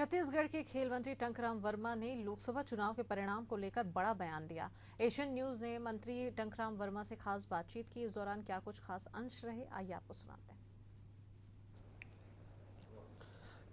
छत्तीसगढ़ के खेल मंत्री टंकराम वर्मा ने लोकसभा चुनाव के परिणाम को लेकर बड़ा बयान दिया। एशियन न्यूज ने मंत्री टंकराम वर्मा से खास बातचीत की। इस दौरान क्या कुछ खास अंश रहे, आइए आपको सुनाते हैं।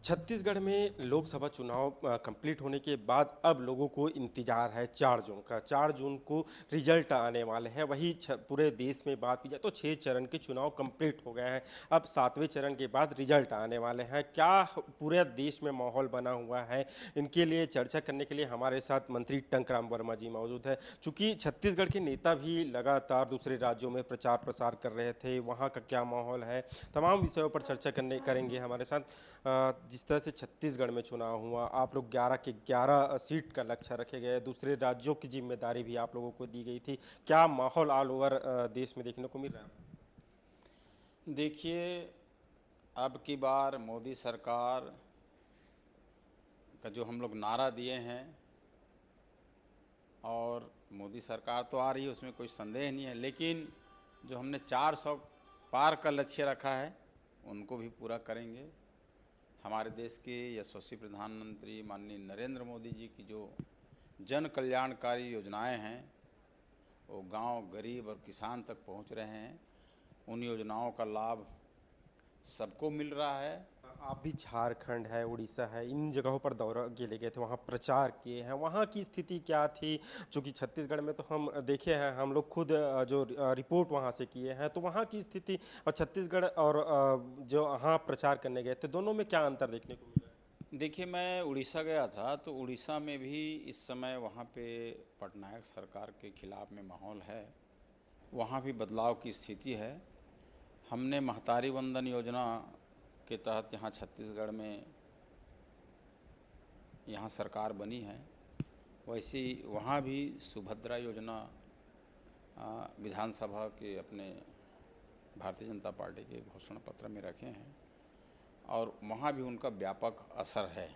छत्तीसगढ़ में लोकसभा चुनाव कंप्लीट होने के बाद अब लोगों को इंतजार है 4 जून का। 4 जून को रिजल्ट आने वाले हैं। वही पूरे देश में बात की जाए तो 6 चरण के चुनाव कंप्लीट हो गए हैं। अब 7वें चरण के बाद रिजल्ट आने वाले हैं। क्या पूरे देश में माहौल बना हुआ है, इनके लिए चर्चा करने के लिए हमारे साथ मंत्री टंकराम वर्मा जी मौजूद है। चूँकि छत्तीसगढ़ के नेता भी लगातार दूसरे राज्यों में प्रचार प्रसार कर रहे थे, वहाँ का क्या माहौल है, तमाम विषयों पर चर्चा करेंगे हमारे साथ। जिस तरह से छत्तीसगढ़ में चुनाव हुआ, आप लोग 11 के 11 सीट का लक्ष्य रखे गए, दूसरे राज्यों की जिम्मेदारी भी आप लोगों को दी गई थी। क्या माहौल ऑल ओवर देश में देखने को मिल रहा है? देखिए, अब की बार मोदी सरकार का जो हम लोग नारा दिए हैं और मोदी सरकार तो आ रही है, उसमें कोई संदेह नहीं है, लेकिन जो हमने 400 पार का लक्ष्य रखा है उनको भी पूरा करेंगे। हमारे देश के यशस्वी प्रधानमंत्री माननीय नरेंद्र मोदी जी की जो जन कल्याणकारी योजनाएं हैं वो गांव, गरीब और किसान तक पहुंच रहे हैं। उन योजनाओं का लाभ सबको मिल रहा है। आप भी झारखंड है, उड़ीसा है, इन जगहों पर दौरा के लिए गए थे, वहाँ प्रचार किए हैं, वहाँ की स्थिति क्या थी? चूँकि छत्तीसगढ़ में तो हम देखे हैं, हम लोग खुद जो रिपोर्ट वहाँ से किए हैं, तो वहाँ की स्थिति और छत्तीसगढ़ और जो वहाँ प्रचार करने गए थे, दोनों में क्या अंतर देखने को मिला? देखिए, मैं उड़ीसा गया था तो उड़ीसा में भी इस समय वहाँ पे पटनायक सरकार के खिलाफ में माहौल है। वहाँ भी बदलाव की स्थिति है। हमने महतारी वंदन योजना के तहत यहाँ छत्तीसगढ़ में यहाँ सरकार बनी है, वैसे वहाँ भी सुभद्रा योजना विधानसभा के अपने भारतीय जनता पार्टी के घोषणा पत्र में रखे हैं और वहाँ भी उनका व्यापक असर है।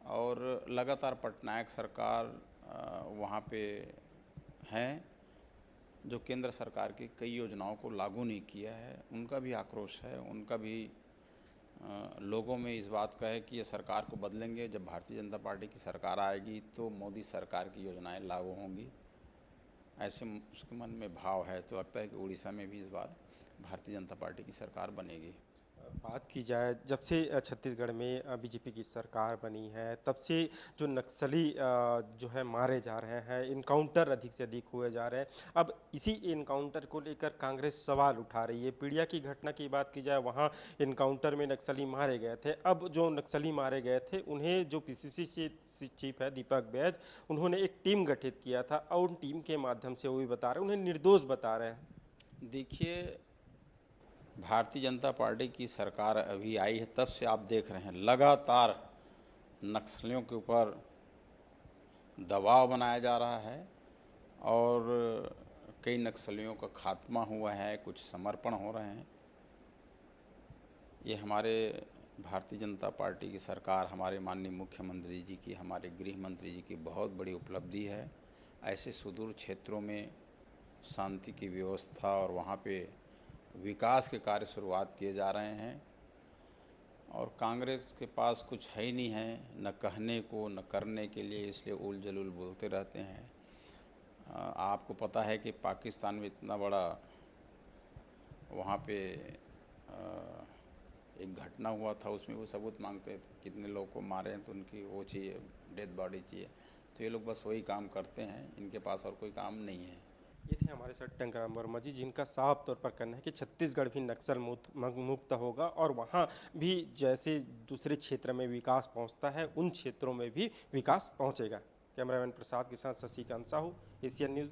और लगातार पटनायक सरकार वहाँ पे हैं जो केंद्र सरकार की कई योजनाओं को लागू नहीं किया है, उनका भी आक्रोश है। उनका भी लोगों में इस बात का है कि ये सरकार को बदलेंगे, जब भारतीय जनता पार्टी की सरकार आएगी तो मोदी सरकार की योजनाएं लागू होंगी, ऐसे उसके मन में भाव है। तो लगता है कि उड़ीसा में भी इस बार भारतीय जनता पार्टी की सरकार बनेगी। बात की जाए, जब से छत्तीसगढ़ में बीजेपी की सरकार बनी है, तब से जो नक्सली जो है मारे जा रहे हैं, इनकाउंटर अधिक से अधिक हुए जा रहे हैं। अब इसी इनकाउंटर को लेकर कांग्रेस सवाल उठा रही है। पीड़िया की घटना की बात की जाए, वहाँ इनकाउंटर में नक्सली मारे गए थे। अब जो नक्सली मारे गए थे, उन्हें जो पीसीसी चीफ है दीपक बैज, उन्होंने एक टीम गठित किया था और उन टीम के माध्यम से वो भी बता रहे हैं, उन्हें निर्दोष बता रहे हैं। देखिए, भारतीय जनता पार्टी की सरकार अभी आई है, तब से आप देख रहे हैं लगातार नक्सलियों के ऊपर दबाव बनाया जा रहा है और कई नक्सलियों का खात्मा हुआ है, कुछ समर्पण हो रहे हैं। ये हमारे भारतीय जनता पार्टी की सरकार, हमारे माननीय मुख्यमंत्री जी की, हमारे गृह मंत्री जी की बहुत बड़ी उपलब्धि है। ऐसे सुदूर क्षेत्रों में शांति की व्यवस्था और वहाँ पे विकास के कार्य शुरुआत किए जा रहे हैं और कांग्रेस के पास कुछ है ही नहीं है, न कहने को न करने के लिए, इसलिए उल जलूल बोलते रहते हैं। आपको पता है कि पाकिस्तान में इतना बड़ा वहाँ पे एक घटना हुआ था, उसमें वो सबूत मांगते थे कितने लोगों को मारे हैं, तो उनकी वो चाहिए, डेड बॉडी चाहिए। तो ये लोग बस वही काम करते हैं, इनके पास और कोई काम नहीं है। ये थे हमारे साथ टंकराम वर्मा जी, जिनका साफ तौर पर कहना है कि छत्तीसगढ़ भी नक्सल मुक्त होगा और वहाँ भी जैसे दूसरे क्षेत्र में विकास पहुँचता है, उन क्षेत्रों में भी विकास पहुँचेगा। कैमरामैन प्रसाद के साथ शशिकांत साहू, एशियन न्यूज़।